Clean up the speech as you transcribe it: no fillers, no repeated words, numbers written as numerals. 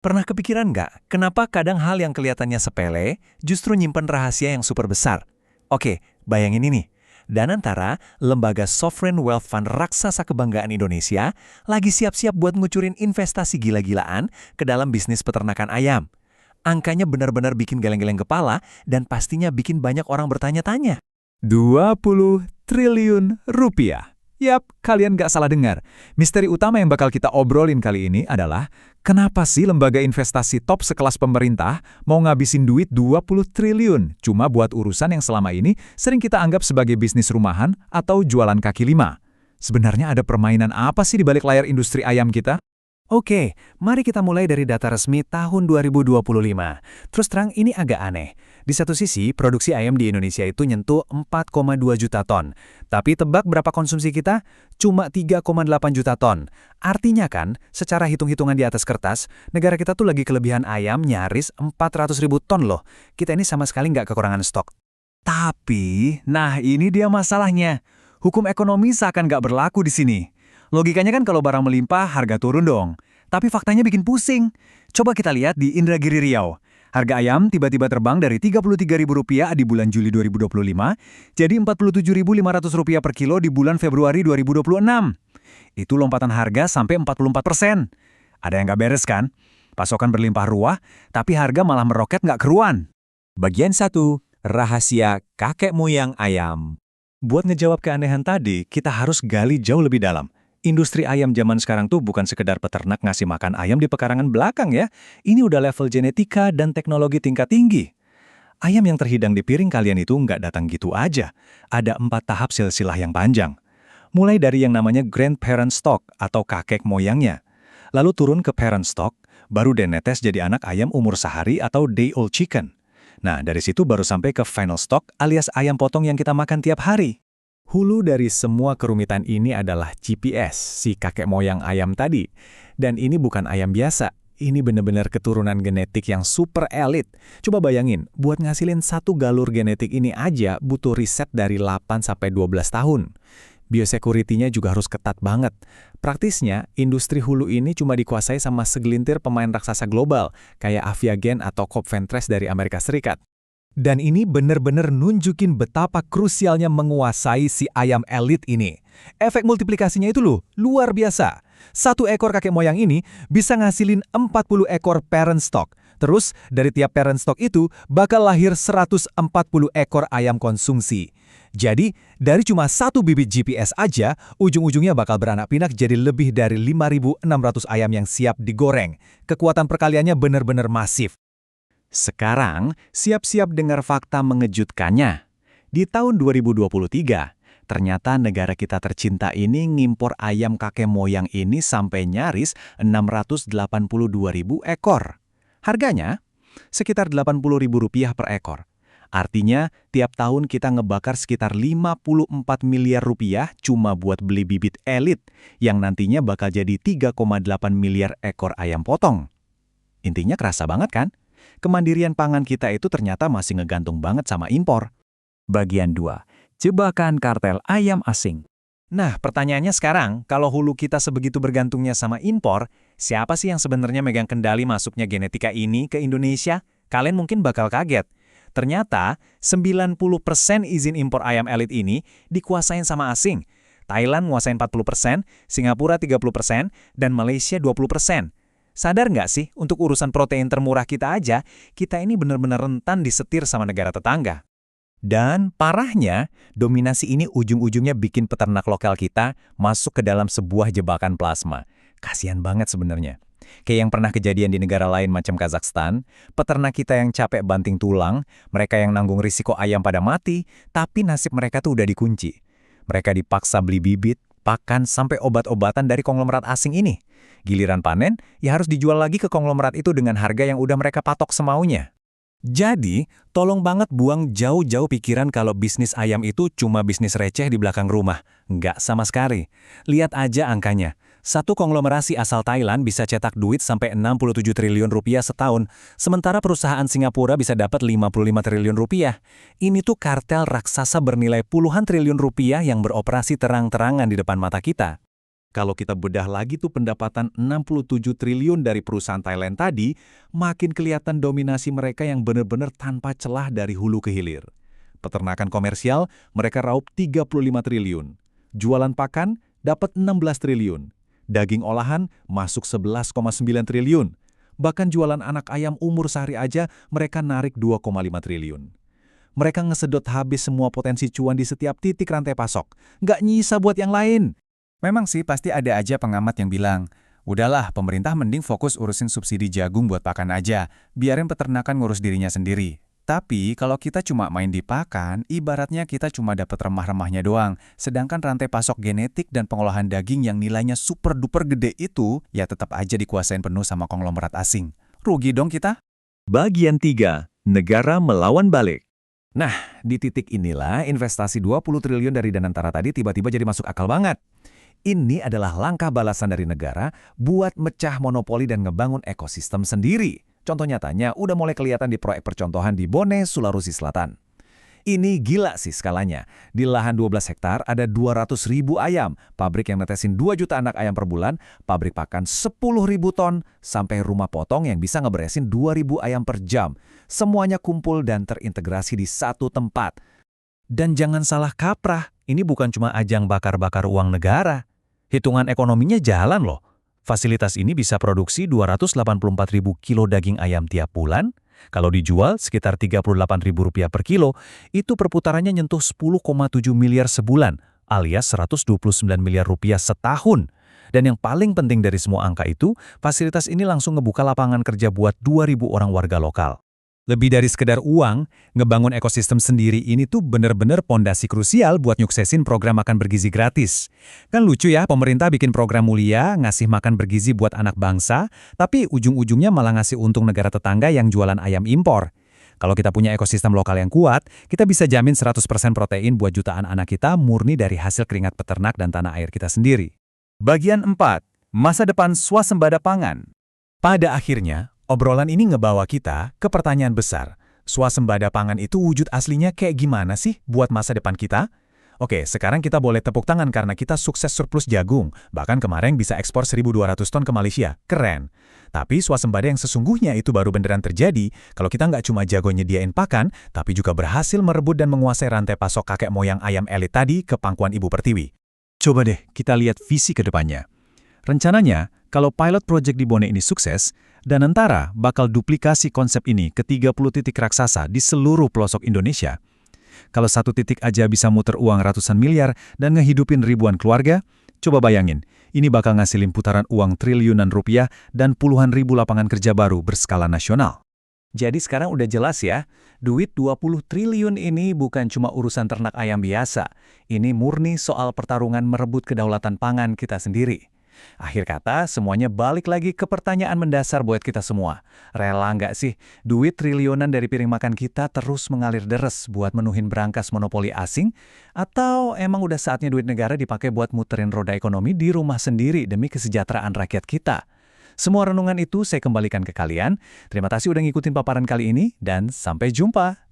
Pernah kepikiran nggak, kenapa kadang hal yang kelihatannya sepele justru nyimpen rahasia yang super besar? Oke, bayangin ini. Danantara, lembaga sovereign wealth fund raksasa kebanggaan Indonesia, lagi siap-siap buat ngucurin investasi gila-gilaan ke dalam bisnis peternakan ayam. Angkanya benar-benar bikin geleng-geleng kepala dan pastinya bikin banyak orang bertanya-tanya. 20 triliun rupiah. Yap, kalian nggak salah dengar. Misteri utama yang bakal kita obrolin kali ini adalah kenapa sih lembaga investasi top sekelas pemerintah mau ngabisin duit 20 triliun cuma buat urusan yang selama ini sering kita anggap sebagai bisnis rumahan atau jualan kaki lima. Sebenarnya ada permainan apa sih di balik layar industri ayam kita? Oke, mari kita mulai dari data resmi tahun 2025. Terus terang ini agak aneh. Di satu sisi, produksi ayam di Indonesia itu nyentuh 4,2 juta ton. Tapi tebak berapa konsumsi kita? Cuma 3,8 juta ton. Artinya kan, secara hitung-hitungan di atas kertas, negara kita tuh lagi kelebihan ayam nyaris 400 ribu ton loh. Kita ini sama sekali nggak kekurangan stok. Tapi, nah ini dia masalahnya. Hukum ekonomi seakan nggak berlaku di sini. Logikanya kan kalau barang melimpah, harga turun dong. Tapi faktanya bikin pusing. Coba kita lihat di Indragiri Riau. Harga ayam tiba-tiba terbang dari Rp33.000 di bulan Juli 2025, jadi Rp47.500 per kilo di bulan Februari 2026. Itu lompatan harga sampai 44%. Ada yang nggak beres kan? Pasokan berlimpah ruah, tapi harga malah meroket nggak keruan. Bagian 1. Rahasia kakek moyang ayam. Buat ngejawab keanehan tadi, kita harus gali jauh lebih dalam. Industri ayam zaman sekarang tuh bukan sekedar peternak ngasih makan ayam di pekarangan belakang ya. Ini udah level genetika dan teknologi tingkat tinggi. Ayam yang terhidang di piring kalian itu nggak datang gitu aja. Ada 4 tahap silsilah yang panjang. Mulai dari yang namanya grandparent stock atau kakek moyangnya. Lalu turun ke parent stock, baru deh netes jadi anak ayam umur sehari atau day old chicken. Nah, dari situ baru sampai ke final stock alias ayam potong yang kita makan tiap hari. Hulu dari semua kerumitan ini adalah GPS, si kakek moyang ayam tadi. Dan ini bukan ayam biasa, ini benar-benar keturunan genetik yang super elit. Coba bayangin, buat ngasilin satu galur genetik ini aja butuh riset dari 8-12 tahun. Biosecurity-nya juga harus ketat banget. Praktisnya, industri hulu ini cuma dikuasai sama segelintir pemain raksasa global, kayak Aviagen atau Copventress dari Amerika Serikat. Dan ini benar-benar nunjukin betapa krusialnya menguasai si ayam elit ini. Efek multiplikasinya itu loh, luar biasa. Satu ekor kakek moyang ini bisa ngasilin 40 ekor parent stock. Terus, dari tiap parent stock itu bakal lahir 140 ekor ayam konsumsi. Jadi, dari cuma satu bibit GPS aja, ujung-ujungnya bakal beranak pinak jadi lebih dari 5.600 ayam yang siap digoreng. Kekuatan perkaliannya benar-benar masif. Sekarang, siap-siap dengar fakta mengejutkannya. Di tahun 2023, ternyata negara kita tercinta ini ngimpor ayam kakek moyang ini sampai nyaris 682.000 ekor. Harganya sekitar Rp80.000 per ekor. Artinya, tiap tahun kita ngebakar sekitar Rp54 miliar cuma buat beli bibit elit yang nantinya bakal jadi 3,8 miliar ekor ayam potong. Intinya kerasa banget kan? Kemandirian pangan kita itu ternyata masih ngegantung banget sama impor. Bagian 2. Jebakan kartel ayam asing. Nah, pertanyaannya sekarang, kalau hulu kita sebegitu bergantungnya sama impor, siapa sih yang sebenarnya megang kendali masuknya genetika ini ke Indonesia? Kalian mungkin bakal kaget. Ternyata, 90% izin impor ayam elit ini dikuasain sama asing. Thailand nguasain 40%, Singapura 30%, dan Malaysia 20%. Sadar nggak sih, untuk urusan protein termurah kita aja, kita ini benar-benar rentan disetir sama negara tetangga. Dan parahnya, dominasi ini ujung-ujungnya bikin peternak lokal kita masuk ke dalam sebuah jebakan plasma. Kasian banget sebenarnya. Kayak yang pernah kejadian di negara lain macam Kazakhstan, peternak kita yang capek banting tulang, mereka yang nanggung risiko ayam pada mati, tapi nasib mereka tuh udah dikunci. Mereka dipaksa beli bibit, pakan, sampai obat-obatan dari konglomerat asing ini. Giliran panen, ya harus dijual lagi ke konglomerat itu dengan harga yang udah mereka patok semaunya. Jadi, tolong banget buang jauh-jauh pikiran kalau bisnis ayam itu cuma bisnis receh di belakang rumah. Nggak sama sekali. Lihat aja angkanya. Satu konglomerasi asal Thailand bisa cetak duit sampai Rp67 triliun setahun, sementara perusahaan Singapura bisa dapat Rp55 triliun. Ini tuh kartel raksasa bernilai puluhan triliun rupiah yang beroperasi terang-terangan di depan mata kita. Kalau kita bedah lagi tuh pendapatan 67 triliun dari perusahaan Thailand tadi, makin kelihatan dominasi mereka yang benar-benar tanpa celah dari hulu ke hilir. Peternakan komersial, mereka raup 35 triliun. Jualan pakan, dapat 16 triliun. Daging olahan, masuk 11,9 triliun. Bahkan jualan anak ayam umur sehari aja, mereka narik 2,5 triliun. Mereka ngesedot habis semua potensi cuan di setiap titik rantai pasok. Nggak nyisa buat yang lain. Memang sih pasti ada aja pengamat yang bilang, udahlah pemerintah mending fokus urusin subsidi jagung buat pakan aja, biarin peternakan ngurus dirinya sendiri. Tapi kalau kita cuma main di pakan, ibaratnya kita cuma dapat remah-remahnya doang, sedangkan rantai pasok genetik dan pengolahan daging yang nilainya super duper gede itu, ya tetap aja dikuasain penuh sama konglomerat asing. Rugi dong kita? Bagian 3. Negara melawan balik. Nah, di titik inilah investasi 20 triliun dari Danantara tadi tiba-tiba jadi masuk akal banget. Ini adalah langkah balasan dari negara buat mecah monopoli dan ngebangun ekosistem sendiri. Contoh nyatanya udah mulai kelihatan di proyek percontohan di Bone, Sulawesi Selatan. Ini gila sih skalanya. Di lahan 12 hektar ada 200.000 ayam, pabrik yang netesin 2 juta anak ayam per bulan, pabrik pakan 10.000 ton, sampai rumah potong yang bisa ngeberesin 2.000 ayam per jam. Semuanya kumpul dan terintegrasi di satu tempat. Dan jangan salah kaprah, ini bukan cuma ajang bakar-bakar uang negara. Hitungan ekonominya jalan loh. Fasilitas ini bisa produksi 284.000 kilo daging ayam tiap bulan. Kalau dijual sekitar Rp38.000 per kilo, itu perputarannya nyentuh 10,7 miliar sebulan, alias Rp129 miliar setahun. Dan yang paling penting dari semua angka itu, fasilitas ini langsung ngebuka lapangan kerja buat 2.000 orang warga lokal. Lebih dari sekedar uang, ngebangun ekosistem sendiri ini tuh bener-bener pondasi krusial buat nyuksesin program makan bergizi gratis. Kan lucu ya, pemerintah bikin program mulia, ngasih makan bergizi buat anak bangsa, tapi ujung-ujungnya malah ngasih untung negara tetangga yang jualan ayam impor. Kalau kita punya ekosistem lokal yang kuat, kita bisa jamin 100% protein buat jutaan anak kita murni dari hasil keringat peternak dan tanah air kita sendiri. Bagian 4. Masa depan swasembada pangan. Pada akhirnya, obrolan ini ngebawa kita ke pertanyaan besar. Swasembada pangan itu wujud aslinya kayak gimana sih buat masa depan kita? Oke, sekarang kita boleh tepuk tangan karena kita sukses surplus jagung. Bahkan kemarin bisa ekspor 1.200 ton ke Malaysia. Keren. Tapi swasembada yang sesungguhnya itu baru beneran terjadi kalau kita nggak cuma jago nyediain pakan, tapi juga berhasil merebut dan menguasai rantai pasok kakek moyang ayam elit tadi ke pangkuan Ibu Pertiwi. Coba deh kita lihat visi ke depannya. Rencananya, kalau pilot project di Bone ini sukses, Danantara bakal duplikasi konsep ini ke 30 titik raksasa di seluruh pelosok Indonesia. Kalau satu titik aja bisa muter uang ratusan miliar dan ngehidupin ribuan keluarga, coba bayangin, ini bakal ngasilin putaran uang triliunan rupiah dan puluhan ribu lapangan kerja baru berskala nasional. Jadi sekarang udah jelas ya, duit 20 triliun ini bukan cuma urusan ternak ayam biasa. Ini murni soal pertarungan merebut kedaulatan pangan kita sendiri. Akhir kata, semuanya balik lagi ke pertanyaan mendasar buat kita semua. Rela nggak sih duit triliunan dari piring makan kita terus mengalir deres buat menuhin berangkas monopoli asing? Atau emang udah saatnya duit negara dipakai buat muterin roda ekonomi di rumah sendiri demi kesejahteraan rakyat kita? Semua renungan itu saya kembalikan ke kalian. Terima kasih udah ngikutin paparan kali ini dan sampai jumpa.